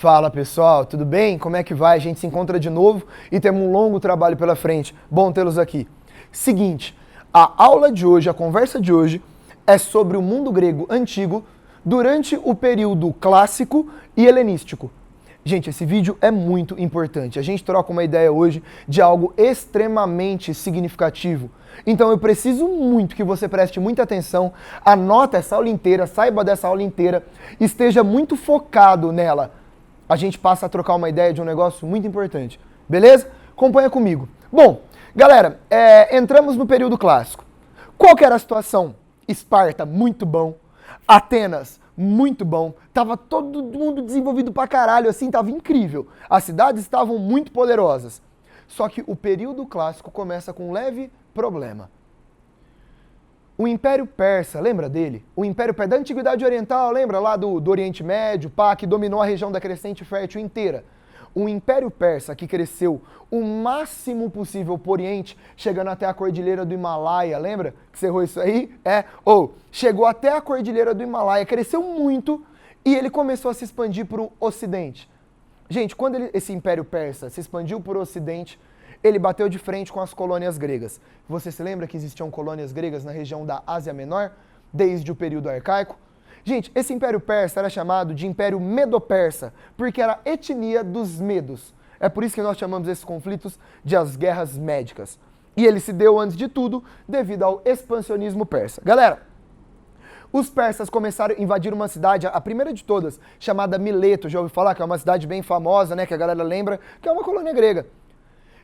Fala pessoal, tudo bem? Como é que vai? A gente se encontra de novo e temos um longo trabalho pela frente. Bom tê-los aqui. Seguinte, a aula de hoje, a conversa de hoje é sobre o mundo grego antigo durante o período clássico e helenístico. Gente, esse vídeo é muito importante. A gente troca uma ideia hoje de algo extremamente significativo. Então eu preciso muito que você preste muita atenção, anota essa aula inteira, saiba dessa aula inteira, esteja muito focado nela. A gente passa a trocar uma ideia de um negócio muito importante. Beleza? Acompanha comigo. Bom, galera, entramos no período clássico. Qual que era a situação? Esparta, muito bom. Atenas, muito bom. Tava todo mundo desenvolvido pra caralho, assim, tava incrível. As cidades estavam muito poderosas. Só que o período clássico começa com um leve problema. O Império Persa, lembra dele? O Império Persa da Antiguidade Oriental, lembra lá do Oriente Médio, pá, que dominou a região da Crescente Fértil inteira. O Império Persa que cresceu o máximo possível por Oriente, chegando até a Cordilheira do Himalaia, lembra que você errou isso aí? Chegou até a Cordilheira do Himalaia, cresceu muito e ele começou a se expandir para o Ocidente. Gente, quando esse Império Persa se expandiu para o Ocidente, ele bateu de frente com as colônias gregas. Você se lembra que existiam colônias gregas na região da Ásia Menor, desde o período arcaico? Gente, esse Império Persa era chamado de Império Medo-Persa, porque era a etnia dos medos. É por isso que nós chamamos esses conflitos de as guerras médicas. E ele se deu, antes de tudo, devido ao expansionismo persa. Galera, os persas começaram a invadir uma cidade, a primeira de todas, chamada Mileto. Já ouviu falar que é uma cidade bem famosa, né, que a galera lembra, que é uma colônia grega.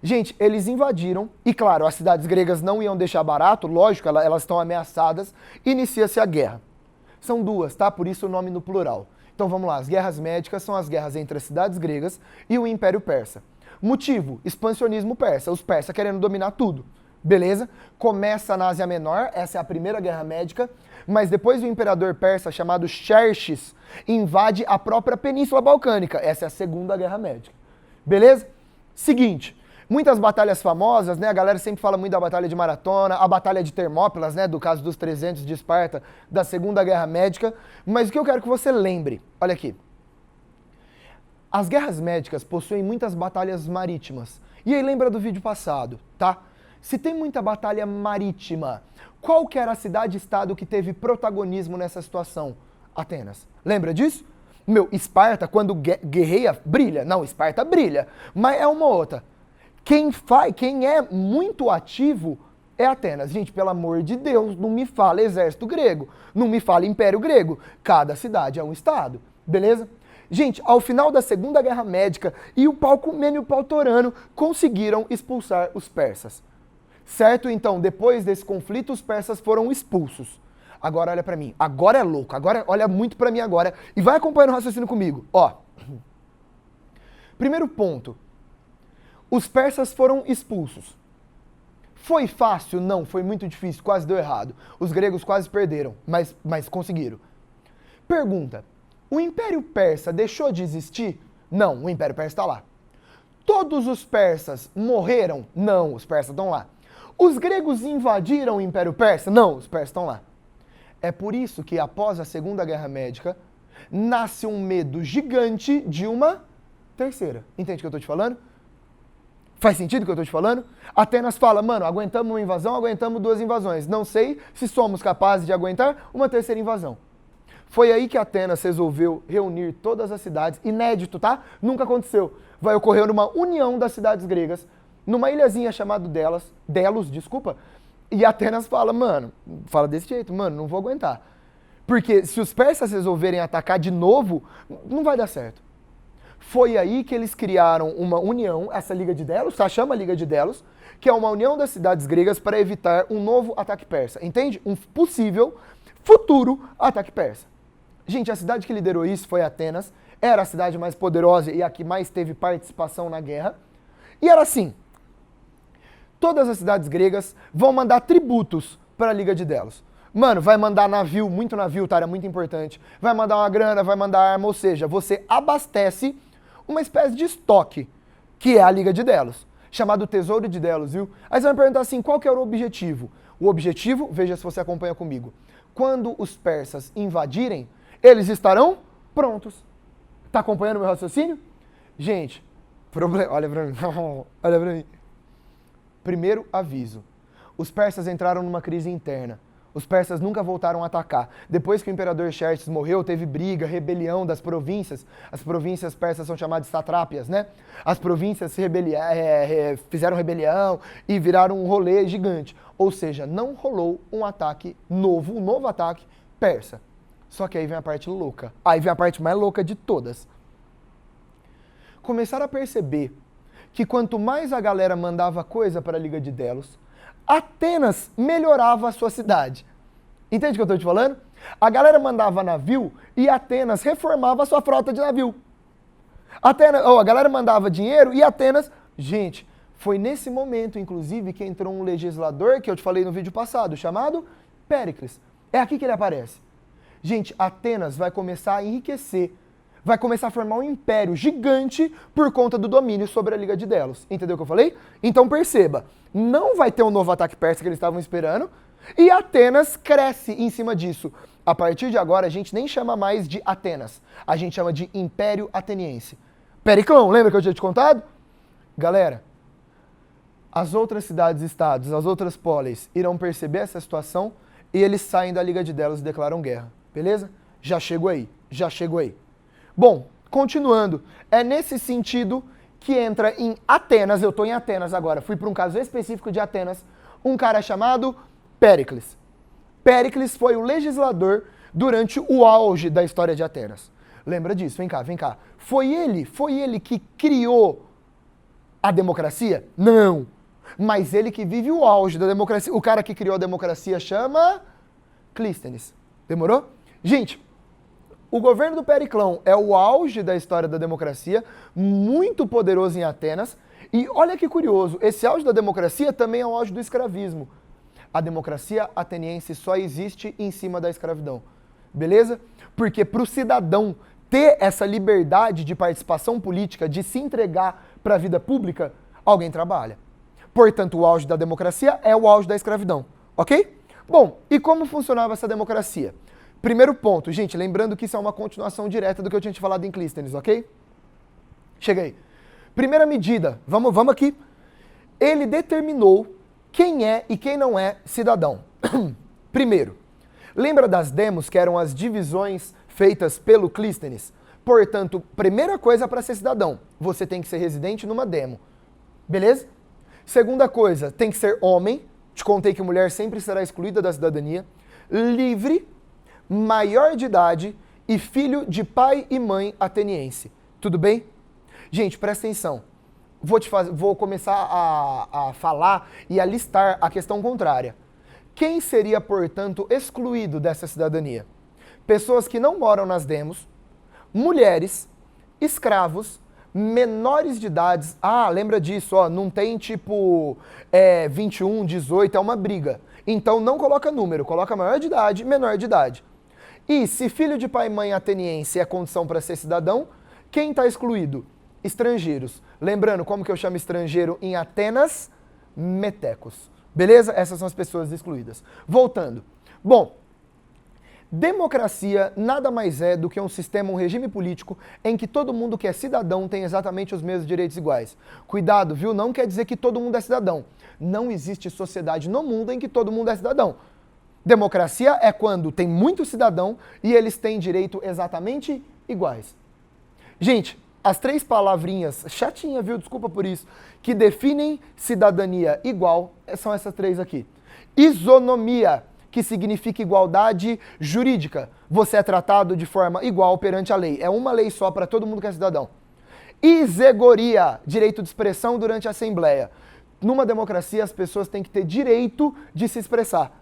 Gente, eles invadiram, e claro, as cidades gregas não iam deixar barato, lógico, elas estão ameaçadas, inicia-se a guerra. São duas, tá? Por isso o nome no plural. Então vamos lá, as guerras médicas são as guerras entre as cidades gregas e o Império Persa. Motivo, expansionismo persa, os persas querendo dominar tudo. Beleza? Começa na Ásia Menor, essa é a primeira guerra médica, mas depois o imperador persa, chamado Xerxes, invade a própria Península Balcânica, essa é a segunda guerra médica. Beleza? Seguinte, muitas batalhas famosas, né? A galera sempre fala muito da Batalha de Maratona, a Batalha de Termópilas, né? Do caso dos 300 de Esparta, da Segunda Guerra Médica. Mas o que eu quero que você lembre, olha aqui. As guerras médicas possuem muitas batalhas marítimas. E aí lembra do vídeo passado, tá? Se tem muita batalha marítima, qual que era a cidade-estado que teve protagonismo nessa situação? Atenas. Lembra disso? Esparta, quando guerreia, brilha. Não, Esparta brilha. Mas é uma outra. Quem é muito ativo é Atenas. Gente, pelo amor de Deus, não me fala exército grego, não me fala império grego. Cada cidade é um estado, beleza? Gente, ao final da Segunda Guerra Médica, e o pau comendo e o pau torando conseguiram expulsar os persas. Certo? Então, depois desse conflito, os persas foram expulsos. Agora olha pra mim, agora é louco, agora olha muito pra mim agora, e vai acompanhando o raciocínio comigo. Ó, primeiro ponto. Os persas foram expulsos. Foi fácil? Não, foi muito difícil, quase deu errado. Os gregos quase perderam, mas conseguiram. Pergunta, o Império Persa deixou de existir? Não, o Império Persa está lá. Todos os persas morreram? Não, os persas estão lá. Os gregos invadiram o Império Persa? Não, os persas estão lá. É por isso que após a Segunda Guerra Médica, nasce um medo gigante de uma terceira. Entende o que eu estou te falando? Faz sentido o que eu estou te falando? Atenas fala, mano, aguentamos uma invasão, aguentamos duas invasões. Não sei se somos capazes de aguentar uma terceira invasão. Foi aí que Atenas resolveu reunir todas as cidades, inédito, tá? Nunca aconteceu. Vai ocorrer uma união das cidades gregas, numa ilhazinha chamada Delos, e Atenas fala, mano, fala desse jeito, mano, não vou aguentar. Porque se os persas resolverem atacar de novo, não vai dar certo. Foi aí que eles criaram uma união, essa Liga de Delos, tá? Chama Liga de Delos, que é uma união das cidades gregas para evitar um novo ataque persa, entende? Um possível futuro ataque persa. Gente, a cidade que liderou isso foi Atenas, era a cidade mais poderosa e a que mais teve participação na guerra. E era assim, todas as cidades gregas vão mandar tributos para a Liga de Delos. Mano, vai mandar navio, muito navio, tá? Era muito importante. Vai mandar uma grana, vai mandar arma, ou seja, você abastece uma espécie de estoque, que é a Liga de Delos, chamado Tesouro de Delos, viu? Aí você vai me perguntar assim, qual que era o objetivo? O objetivo, veja se você acompanha comigo, quando os persas invadirem, eles estarão prontos. Tá acompanhando meu raciocínio? Gente, olha pra mim, olha pra mim. Primeiro aviso, os persas entraram numa crise interna. Os persas nunca voltaram a atacar. Depois que o imperador Xerxes morreu, teve briga, rebelião das províncias. As províncias persas são chamadas de satrápias, né? As províncias fizeram rebelião e viraram um rolê gigante. Ou seja, não rolou um ataque novo, um novo ataque persa. Só que aí vem a parte louca. Aí vem a parte mais louca de todas. Começaram a perceber que quanto mais a galera mandava coisa para a Liga de Delos, Atenas melhorava a sua cidade. Entende o que eu estou te falando? A galera mandava navio e Atenas reformava a sua frota de navio. A galera mandava dinheiro e Atenas... Gente, foi nesse momento, inclusive, que entrou um legislador, que eu te falei no vídeo passado, chamado Péricles. É aqui que ele aparece. Gente, Atenas vai começar a enriquecer, vai começar a formar um império gigante por conta do domínio sobre a Liga de Delos. Entendeu o que eu falei? Então perceba, não vai ter um novo ataque persa que eles estavam esperando, e Atenas cresce em cima disso. A partir de agora, a gente nem chama mais de Atenas, a gente chama de Império Ateniense. Periclão, lembra que eu tinha te contado? Galera, as outras cidades-estados, as outras polis, irão perceber essa situação e eles saem da Liga de Delos e declaram guerra. Beleza? Já chego aí, já chego aí. Bom, continuando, é nesse sentido que entra em Atenas, eu estou em Atenas agora, fui para um caso específico de Atenas, um cara chamado Péricles. Péricles foi o legislador durante o auge da história de Atenas. Lembra disso? Vem cá, vem cá. Foi ele que criou a democracia? Não. Mas ele que vive o auge da democracia. O cara que criou a democracia chama Clístenes. Demorou? Gente, o governo do Periclão é o auge da história da democracia, muito poderoso em Atenas. E olha que curioso, esse auge da democracia também é o auge do escravismo. A democracia ateniense só existe em cima da escravidão. Beleza? Porque para o cidadão ter essa liberdade de participação política, de se entregar para a vida pública, alguém trabalha. Portanto, o auge da democracia é o auge da escravidão. Ok? Bom, e como funcionava essa democracia? Primeiro ponto, gente, lembrando que isso é uma continuação direta do que eu tinha te falado em Clístenes, ok? Chega aí. Primeira medida, vamos aqui. Ele determinou quem é e quem não é cidadão. Primeiro, lembra das demos, que eram as divisões feitas pelo Clístenes? Portanto, primeira coisa para ser cidadão, você tem que ser residente numa demo. Beleza? Segunda coisa, tem que ser homem. Te contei que mulher sempre será excluída da cidadania. Livre, maior de idade e filho de pai e mãe ateniense. Tudo bem? Gente, presta atenção. Vou começar a falar e a listar a questão contrária. Quem seria, portanto, excluído dessa cidadania? Pessoas que não moram nas demos, mulheres, escravos, menores de idade. Ah, lembra disso, ó, não tem tipo 21, 18, é uma briga. Então não coloca número, coloca maior de idade, menor de idade. E se filho de pai e mãe ateniense é condição para ser cidadão, quem está excluído? Estrangeiros. Lembrando, como que eu chamo estrangeiro em Atenas? Metecos. Beleza? Essas são as pessoas excluídas. Voltando. Bom, democracia nada mais é do que um sistema, um regime político em que todo mundo que é cidadão tem exatamente os mesmos direitos iguais. Cuidado, viu? Não quer dizer que todo mundo é cidadão. Não existe sociedade no mundo em que todo mundo é cidadão. Democracia é quando tem muito cidadão e eles têm direito exatamente iguais. Gente, as 3 palavrinhas, chatinha, viu? Desculpa por isso, que definem cidadania igual são essas 3 aqui. Isonomia, que significa igualdade jurídica. Você é tratado de forma igual perante a lei. É uma lei só para todo mundo que é cidadão. Isegoria, direito de expressão durante a assembleia. Numa democracia, as pessoas têm que ter direito de se expressar.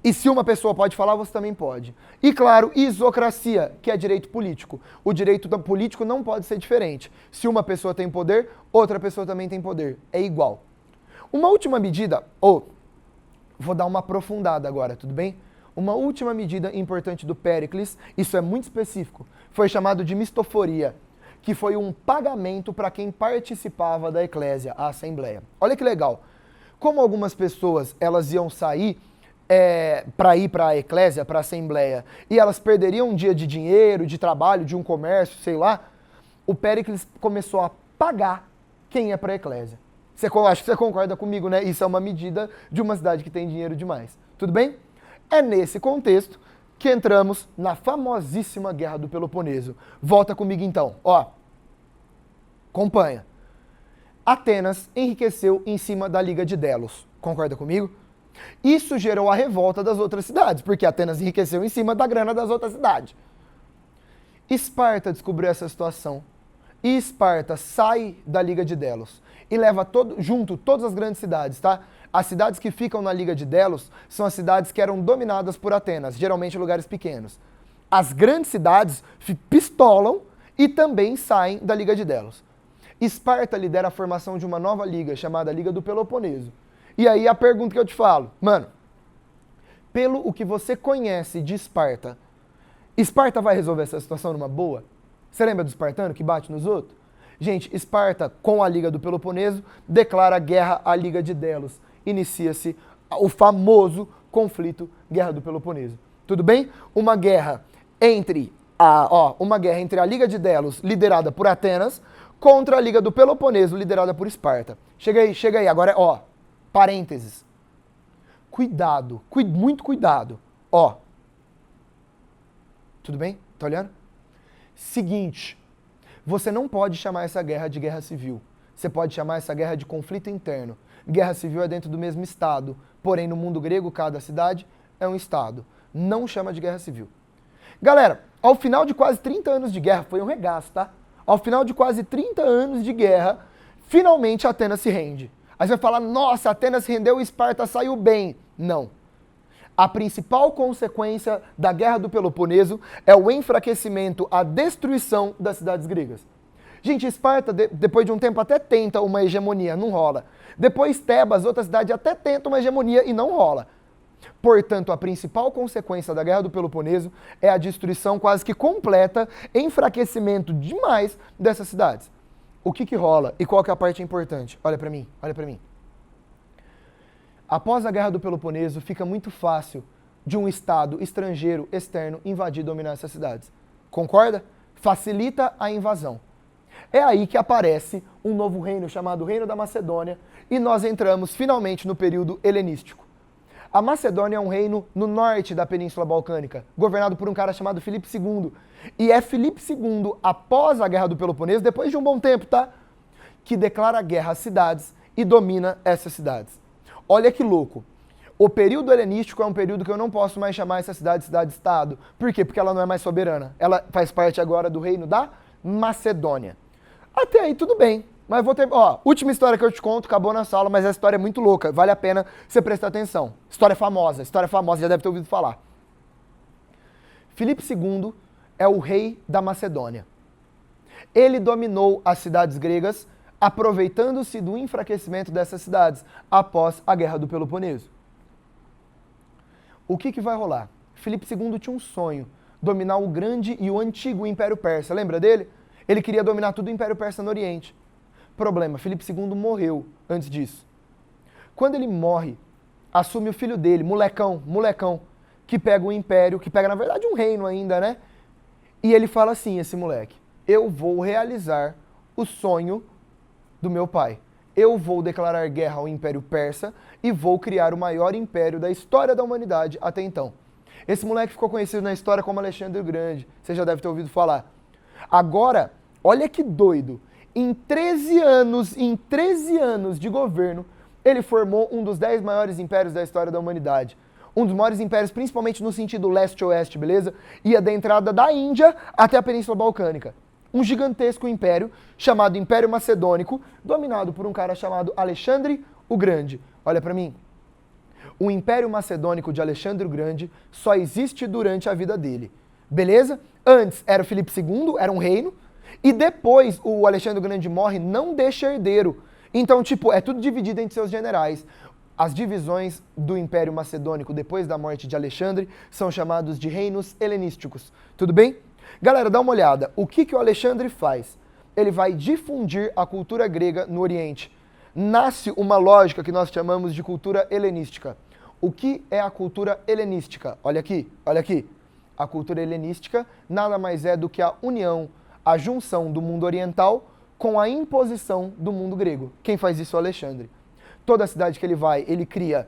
E se uma pessoa pode falar, você também pode. E claro, isocracia, que é direito político. O direito político não pode ser diferente. Se uma pessoa tem poder, outra pessoa também tem poder. É igual. Uma última medida, vou dar uma aprofundada agora, tudo bem? Uma última medida importante do Péricles, isso é muito específico, foi chamado de mistoforia, que foi um pagamento para quem participava da eclésia, a assembleia. Olha que legal. Como algumas pessoas elas iam sair para ir para a eclésia, para a assembleia, e elas perderiam um dia de dinheiro, de trabalho, de um comércio, sei lá, o Péricles começou a pagar quem ia para a eclésia. Acho que você concorda comigo, né? Isso é uma medida de uma cidade que tem dinheiro demais. Tudo bem? É nesse contexto que entramos na famosíssima Guerra do Peloponeso. Volta comigo então, ó. Acompanha. Atenas enriqueceu em cima da Liga de Delos. Concorda comigo? Isso gerou a revolta das outras cidades, porque Atenas enriqueceu em cima da grana das outras cidades. Esparta descobriu essa situação. E Esparta sai da Liga de Delos e leva junto todas as grandes cidades, tá? As cidades que ficam na Liga de Delos são as cidades que eram dominadas por Atenas, geralmente lugares pequenos. As grandes cidades pistolam e também saem da Liga de Delos. Esparta lidera a formação de uma nova liga, chamada Liga do Peloponeso. E aí a pergunta que eu te falo, mano, pelo o que você conhece de Esparta, Esparta vai resolver essa situação numa boa? Você lembra do espartano que bate nos outros? Gente, Esparta, com a Liga do Peloponeso, declara guerra à Liga de Delos. Inicia-se o famoso conflito Guerra do Peloponeso. Tudo bem? Uma guerra entre a Liga de Delos, liderada por Atenas, contra a Liga do Peloponeso, liderada por Esparta. Chega aí, agora parênteses. Cuidado, muito cuidado. Ó. Tudo bem? Tá olhando? Seguinte, você não pode chamar essa guerra de guerra civil. Você pode chamar essa guerra de conflito interno. Guerra civil é dentro do mesmo estado, porém no mundo grego cada cidade é um estado. Não chama de guerra civil. Galera, ao final de quase 30 anos de guerra, foi um regaço, tá? Ao final de quase 30 anos de guerra, finalmente Atenas se rende. Aí você vai falar, nossa, Atenas se rendeu e Esparta saiu bem. Não. A principal consequência da Guerra do Peloponeso é o enfraquecimento, a destruição das cidades gregas. Gente, Esparta, depois de um tempo, até tenta uma hegemonia, não rola. Depois Tebas, outra cidade, até tenta uma hegemonia e não rola. Portanto, a principal consequência da Guerra do Peloponeso é a destruição quase que completa, enfraquecimento demais dessas cidades. O que rola e qual que é a parte importante? Olha para mim, olha para mim. Após a Guerra do Peloponeso, fica muito fácil de um estado estrangeiro, externo, invadir e dominar essas cidades. Concorda? Facilita a invasão. É aí que aparece um novo reino chamado Reino da Macedônia e nós entramos finalmente no período helenístico. A Macedônia é um reino no norte da Península Balcânica, governado por um cara chamado Filipe II. E é Filipe II, após a Guerra do Peloponeso, depois de um bom tempo, tá? Que declara guerra às cidades e domina essas cidades. Olha que louco. O período helenístico é um período que eu não posso mais chamar essa cidade de cidade-estado. Por quê? Porque ela não é mais soberana. Ela faz parte agora do reino da Macedônia. Até aí tudo bem. Mas vou ter... última história que eu te conto, acabou na sala, mas essa história é muito louca. Vale a pena você prestar atenção. História famosa, já deve ter ouvido falar. Filipe II é o rei da Macedônia. Ele dominou as cidades gregas, aproveitando-se do enfraquecimento dessas cidades após a Guerra do Peloponeso. O que vai rolar? Filipe II tinha um sonho, dominar o grande e o antigo Império Persa. Lembra dele? Ele queria dominar todo o Império Persa no Oriente. Problema, Filipe II morreu antes disso. Quando ele morre, assume o filho dele, molecão, que pega o império, que pega na verdade um reino ainda, né? E ele fala assim, esse moleque, eu vou realizar o sonho do meu pai. Eu vou declarar guerra ao Império Persa e vou criar o maior império da história da humanidade até então. Esse moleque ficou conhecido na história como Alexandre o Grande, você já deve ter ouvido falar. Agora, olha que doido, em 13 anos de governo, ele formou um dos 10 maiores impérios da história da humanidade. Um dos maiores impérios, principalmente no sentido leste-oeste, beleza? Ia da entrada da Índia até a Península Balcânica. Um gigantesco império chamado Império Macedônico, dominado por um cara chamado Alexandre o Grande. Olha pra mim. O Império Macedônico de Alexandre o Grande só existe durante a vida dele. Beleza? Antes era o Filipe II, era um reino. E depois o Alexandre o Grande morre, não deixa herdeiro. Então, é tudo dividido entre seus generais. As divisões do Império Macedônico depois da morte de Alexandre são chamados de reinos helenísticos. Tudo bem? Galera, dá uma olhada. O que o Alexandre faz? Ele vai difundir a cultura grega no Oriente. Nasce uma lógica que nós chamamos de cultura helenística. O que é a cultura helenística? Olha aqui, olha aqui. A cultura helenística nada mais é do que a união, a junção do mundo oriental com a imposição do mundo grego. Quem faz isso é o Alexandre. Toda cidade que ele vai, ele cria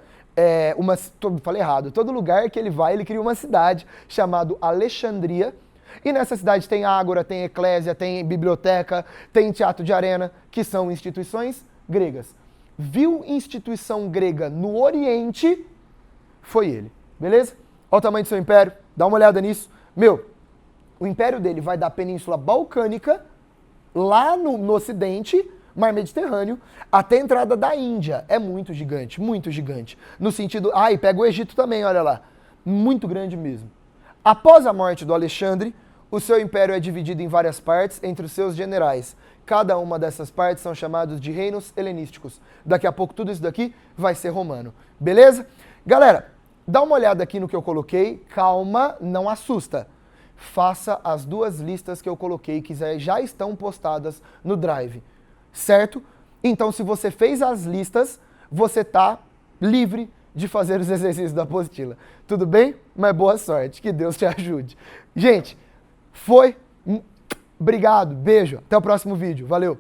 falei errado. Todo lugar que ele vai, ele cria uma cidade chamada Alexandria. E nessa cidade tem ágora, tem eclésia, tem biblioteca, tem teatro de arena, que são instituições gregas. Viu instituição grega no Oriente, foi ele. Beleza? Olha o tamanho do seu império, dá uma olhada nisso. Meu, o império dele vai da Península Balcânica, lá no Ocidente, Mar Mediterrâneo, até a entrada da Índia. É muito gigante, muito gigante. No sentido... e pega o Egito também, olha lá. Muito grande mesmo. Após a morte do Alexandre, o seu império é dividido em várias partes entre os seus generais. Cada uma dessas partes são chamados de reinos helenísticos. Daqui a pouco tudo isso daqui vai ser romano. Beleza? Galera, dá uma olhada aqui no que eu coloquei. Calma, não assusta. Faça as duas listas que eu coloquei, que já estão postadas no Drive. Certo? Então, se você fez as listas, você está livre de fazer os exercícios da apostila. Tudo bem? Mas boa sorte. Que Deus te ajude. Gente, foi. Obrigado. Beijo. Até o próximo vídeo. Valeu.